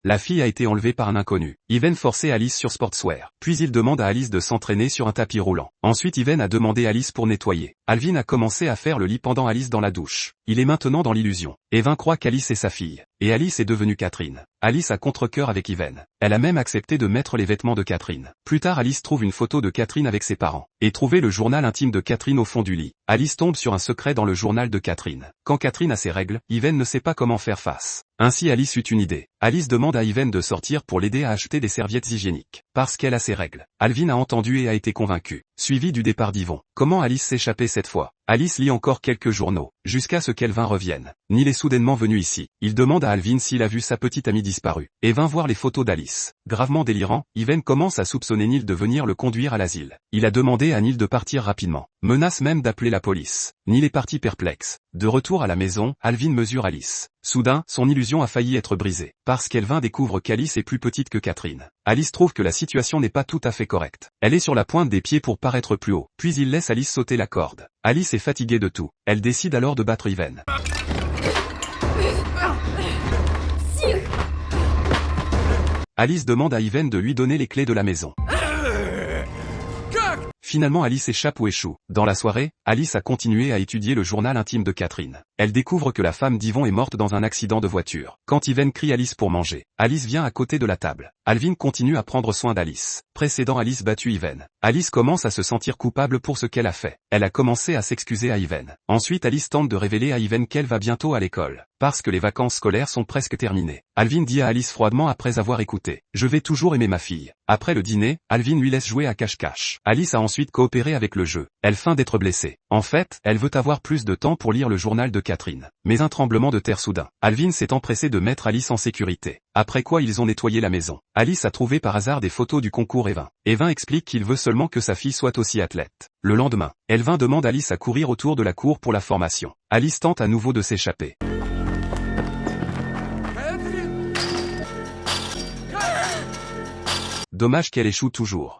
La fille a été enlevée par un inconnu. Yven forçait Alice sur Sportswear. Puis il demande à Alice de s'entraîner sur un tapis roulant. Ensuite Yven a demandé Alice pour nettoyer. Alvin a commencé à faire le lit pendant Alice dans la douche. Il est maintenant dans l'illusion. Yven croit qu'Alice est sa fille. Et Alice est devenue Catherine. Alice a contre-cœur avec Yven. Elle a même accepté de mettre les vêtements de Catherine. Plus tard Alice trouve une photo de Catherine avec ses parents. Et trouver le journal intime de Catherine au fond du lit. Alice tombe sur un secret dans le journal de Catherine. Quand Catherine a ses règles, Yven ne sait pas comment faire face. Ainsi Alice eut une idée. Alice demande à Yven de sortir pour l'aider à acheter des serviettes hygiéniques. Parce qu'elle a ses règles. Alvin a entendu et a été convaincu. Suivi du départ d'Yvon. Comment Alice s'échappait cette fois? Alice lit encore quelques journaux, jusqu'à ce qu'Elvin revienne. Neil est soudainement venu ici. Il demande à Alvin s'il a vu sa petite amie disparue. Et vint voir les photos d'Alice. Gravement délirant, Yven commence à soupçonner Neil de venir le conduire à l'asile. Il a demandé à Neil de partir rapidement. Menace même d'appeler la police. Neil est parti perplexe. De retour à la maison, Alvin mesure Alice. Soudain, son illusion a failli être brisée. Parce qu'Elvin découvre qu'Alice est plus petite que Catherine. Alice trouve que la situation n'est pas tout à fait correcte. Elle est sur la pointe des pieds pour paraître plus haut. Puis il laisse Alice sauter la corde. Alice est fatiguée de tout. Elle décide alors de battre Yven. Alice demande à Yven de lui donner les clés de la maison. Finalement Alice échappe ou échoue. Dans la soirée, Alice a continué à étudier le journal intime de Catherine. Elle découvre que la femme d'Yvon est morte dans un accident de voiture. Quand Yven crie Alice pour manger, Alice vient à côté de la table. Alvin continue à prendre soin d'Alice. Précédant Alice battu Yven. Alice commence à se sentir coupable pour ce qu'elle a fait. Elle a commencé à s'excuser à Yven. Ensuite Alice tente de révéler à Yven qu'elle va bientôt à l'école. Parce que les vacances scolaires sont presque terminées. Alvin dit à Alice froidement après avoir écouté. Je vais toujours aimer ma fille. Après le dîner, Alvin lui laisse jouer à cache-cache. Alice a ensuite coopéré avec le jeu. Elle feint d'être blessée. En fait, elle veut avoir plus de temps pour lire le journal de Catherine. Mais un tremblement de terre soudain. Alvin s'est empressé de mettre Alice en sécurité. Après quoi ils ont nettoyé la maison. Alice a trouvé par hasard des photos du concours Yven. Yven explique qu'il veut seulement que sa fille soit aussi athlète. Le lendemain, Yven demande Alice à courir autour de la cour pour la formation. Alice tente à nouveau de s'échapper. Dommage qu'elle échoue toujours.